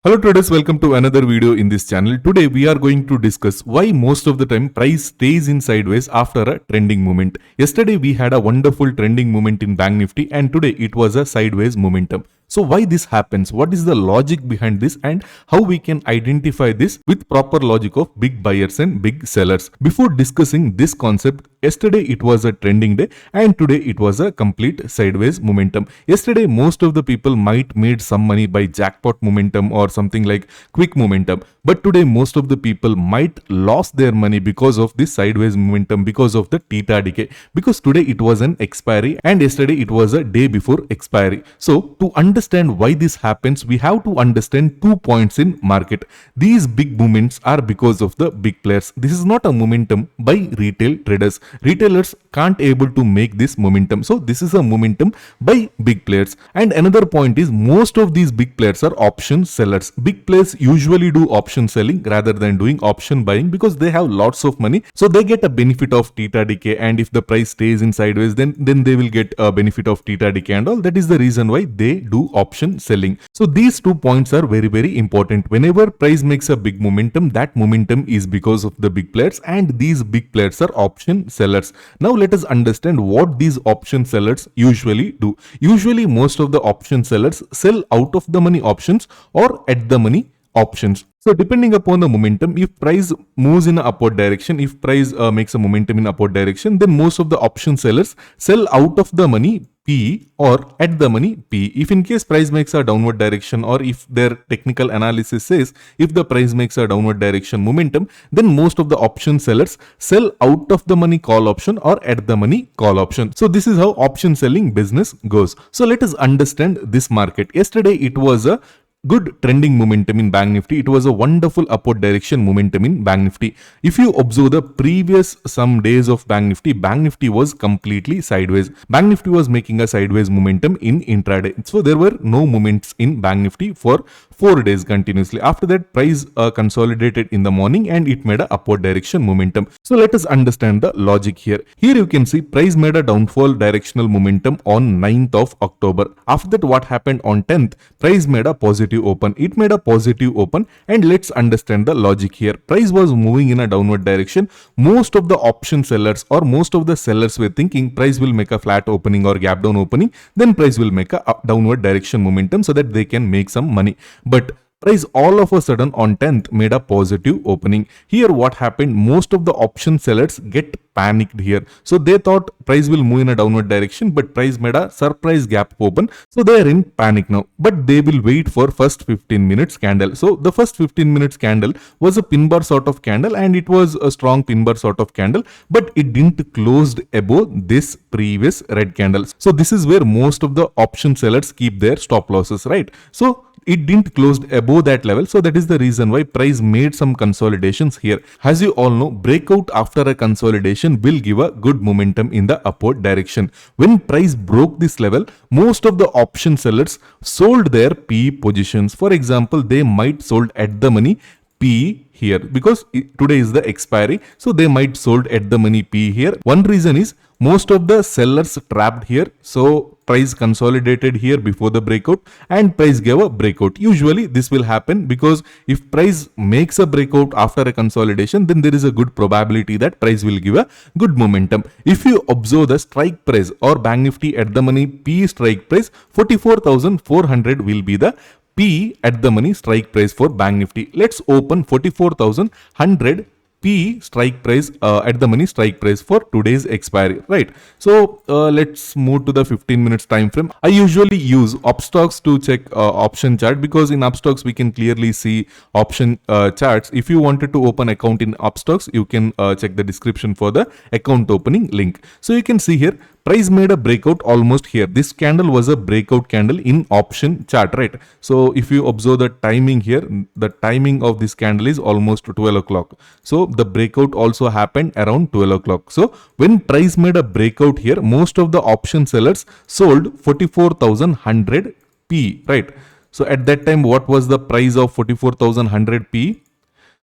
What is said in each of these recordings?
Hello traders, welcome to another video in this channel. Today we are going to discuss why most of the time price stays in sideways after a trending movement. Yesterday we had a wonderful trending movement in Bank Nifty and today it was a sideways momentum. So why this happens? What is the logic behind this and how we can identify this with proper logic of big buyers and big sellers? Before discussing this concept, yesterday it was a trending day and today it was a complete sideways momentum. Yesterday most of the people might made some money by jackpot momentum or something like quick momentum, but today most of the people might lost their money because of this sideways momentum, because of the theta decay, because today it was an expiry and yesterday it was a day before expiry. So to understand why this happens, we have to understand 2 points in market. These big movements are because of the big players. This is not a momentum by retail traders. Retailers can't able to make this momentum. So this is a momentum by big players. And another point is most of these big players are option sellers. Big players usually do option selling rather than doing option buying because they have lots of money. So they get a benefit of theta decay, and if the price stays in sideways, then they will get a benefit of theta decay and all. That is the reason why they do option selling. So these 2 points are very important. Whenever price makes a big momentum, that momentum is because of the big players, and these big players are option sellers. Now let us understand what these option sellers usually do. Usually most of the option sellers sell out of the money options or at the money options. So depending upon the momentum, if price moves in an upward direction, if price makes a momentum in upward direction, then most of the option sellers sell out of the money P or at the money P. If in case price makes a downward direction, or if their technical analysis says if the price makes a downward direction momentum, then most of the option sellers sell out of the money call option or at the money call option. So this is how option selling business goes. So let us understand this market. Yesterday it was a good trending momentum in Bank Nifty. It was a wonderful upward direction momentum in Bank Nifty. If you observe the previous some days of Bank Nifty was completely sideways. Bank Nifty was making a sideways momentum in intraday. So there were no movements in Bank Nifty for 4 days continuously. After that, price consolidated in the morning and it made a upward direction momentum. So let us understand the logic here. Here you can see price made a downfall directional momentum on 9th of October. After that, what happened on 10th? Price made a positive open. It made a positive open, and let's understand the logic here. Price was moving in a downward direction. Most of the option sellers or most of the sellers were thinking price will make a flat opening or gap down opening, then price will make a downward direction momentum so that they can make some money. But price all of a sudden on 10th made a positive opening. Here what happened, most of the option sellers get panicked here. So they thought price will move in a downward direction, but price made a surprise gap open. So they are in panic now, but they will wait for first 15 minutes candle. So the first 15 minutes candle was a pin bar sort of candle, and it was a strong pin bar sort of candle, but it didn't closed above this previous red candle. So this is where most of the option sellers keep their stop losses, right? So it didn't close above that level. So that is the reason why price made some consolidations here. As you all know, breakout after a consolidation will give a good momentum in the upward direction. When price broke this level, most of the option sellers sold their P positions. For example, they might sold at the money P here because today is the expiry. So they might sold at the money P here. One reason is most of the sellers trapped here. So price consolidated here before the breakout and price gave a breakout. Usually this will happen because if price makes a breakout after a consolidation, then there is a good probability that price will give a good momentum. If you observe the strike price or Bank Nifty at the money P strike price, 44,400 will be the P at the money strike price for Bank Nifty. Let's open 44,100 P strike price at the money strike price for today's expiry, right? So let's move to the 15 minutes time frame. I usually use upstocks to check option chart because in upstocks we can clearly see option charts. If you wanted to open account in upstocks, you can check the description for the account opening link. So you can see here price made a breakout almost here. This candle was a breakout candle in option chart, right? So if you observe the timing here, the timing of this candle is almost 12 o'clock. So the breakout also happened around 12 o'clock. So when price made a breakout here, most of the option sellers sold 44,100 P, right? So at that time, what was the price of 44,100 P?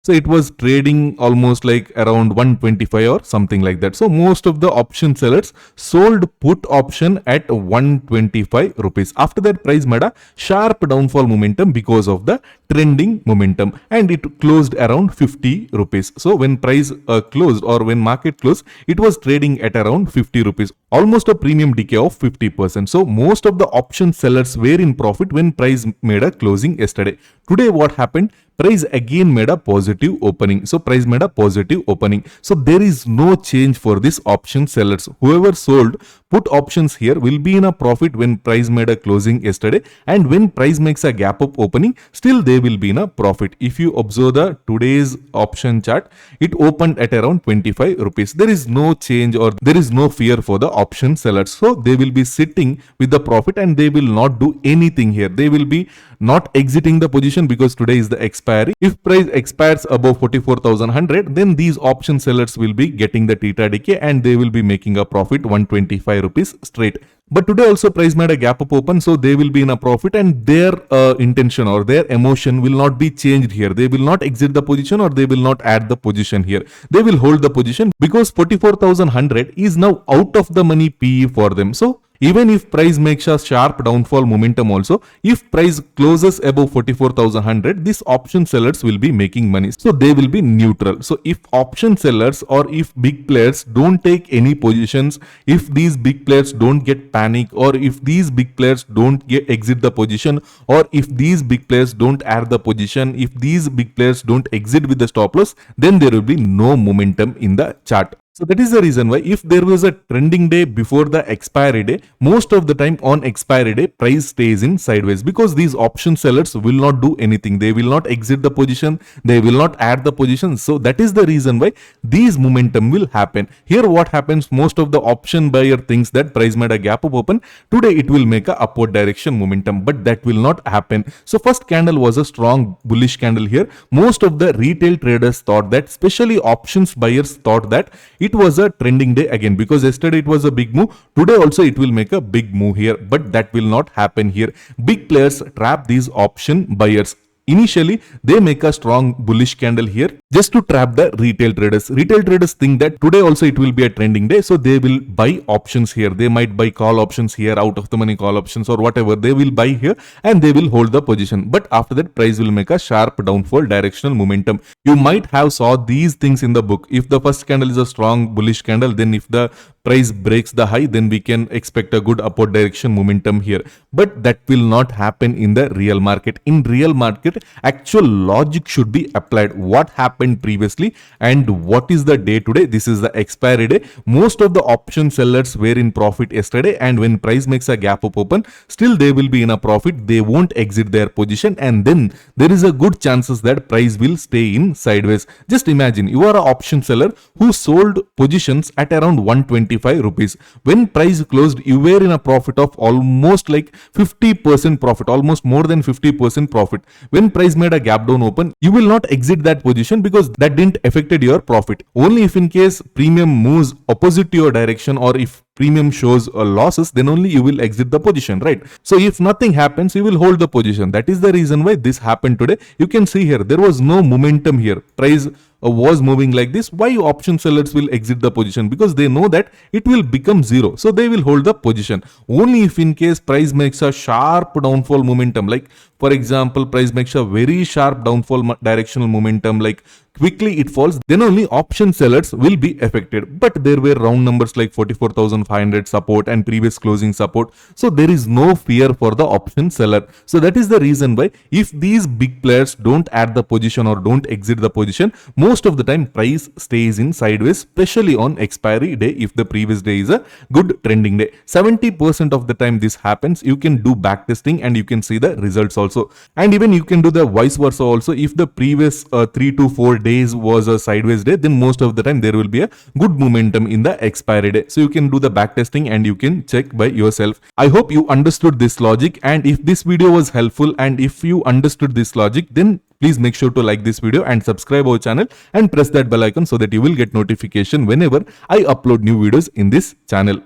So it was trading almost like around 125 or something like that. So most of the option sellers sold put option at 125 rupees. After that, price made a sharp downfall momentum because of the trending momentum, and it closed around 50 rupees. So when price closed, or when market closed, it was trading at around 50 rupees, almost a premium decay of 50%. So most of the option sellers were in profit when price made a closing yesterday. Today what happened? Price again made a positive opening. So price made a positive opening. So there is no change for this option sellers. Whoever sold put options here will be in a profit when price made a closing yesterday, and when price makes a gap up opening, still they will be in a profit. If you observe the today's option chart, it opened at around 25 rupees. There is no change, or there is no fear for the option sellers. So they will be sitting with the profit and they will not do anything here. They will be not exiting the position because today is the expiry. If price expires above 44,100, then these option sellers will be getting the theta decay and they will be making a profit 125 rupees straight. But today also price made a gap up open, so they will be in a profit, and their intention or their emotion will not be changed here. They will not exit the position or they will not add the position here. They will hold the position because 44,100 is now out of the money PE for them. So even if price makes a sharp downfall momentum also, if price closes above 44,100, these option sellers will be making money. So they will be neutral. So if option sellers or if big players don't take any positions, if these big players don't get panic, or if these big players don't exit the position, or if these big players don't add the position, if these big players don't exit with the stop loss, then there will be no momentum in the chart. So that is the reason why if there was a trending day before the expiry day, most of the time on expiry day, price stays in sideways because these option sellers will not do anything. They will not exit the position. They will not add the position. So that is the reason why these momentum will happen. Here what happens, most of the option buyer thinks that price made a gap up open. Today it will make a upward direction momentum, but that will not happen. So first candle was a strong bullish candle here. Most of the retail traders thought that, especially options buyers thought that it was a trending day again, because yesterday it was a big move. Today also it will make a big move here, but that will not happen here. Big players trap these option buyers. Initially, they make a strong bullish candle here just to trap the retail traders. Retail traders think that today also it will be a trending day, so they will buy options here. They might buy call options here, out of the money call options or whatever. They will buy here and they will hold the position. But after that, price will make a sharp downfall directional momentum. You might have saw these things in the book. If the first candle is a strong bullish candle, then if the price breaks the high, then we can expect a good upward direction momentum here. But that will not happen in the real market. In real market, actual logic should be applied. What happened previously and what is the day today? This is the expiry day. Most of the option sellers were in profit yesterday, and when price makes a gap up open, still they will be in a profit. They won't exit their position, and then there is a good chances that price will stay in sideways. Just imagine you are an option seller who sold positions at around 125 rupees. When price closed, you were in a profit of almost like 50% profit, almost more than 50% profit. When price made a gap down open, you will not exit that position because that didn't affected your profit. Only if in case premium moves opposite to your direction, or if premium shows losses, then only you will exit the position, right? So if nothing happens, you will hold the position. That is the reason why this happened today. You can see here there was no momentum here. Price was moving like this. Why option sellers will exit the position? Because they know that it will become zero, so they will hold the position. Only if in case price makes a sharp downfall momentum, like for example price makes a very sharp downfall directional momentum, like quickly it falls, then only option sellers will be affected. But there were round numbers like 44,500 support and previous closing support, so there is no fear for the option seller. So that is the reason why if these big players don't add the position or don't exit the position, most of the time price stays in sideways, especially on expiry day if the previous day is a good trending day. 70% of the time this happens. You can do backtesting and you can see the results also, and even you can do the vice versa also. If the previous 3 to 4 days was a sideways day, then most of the time there will be a good momentum in the expiry day. So you can do the backtesting and you can check by yourself. I hope you understood this logic, and if this video was helpful and if you understood this logic, then please make sure to like this video and subscribe our channel and press that bell icon so that you will get notification whenever I upload new videos in this channel.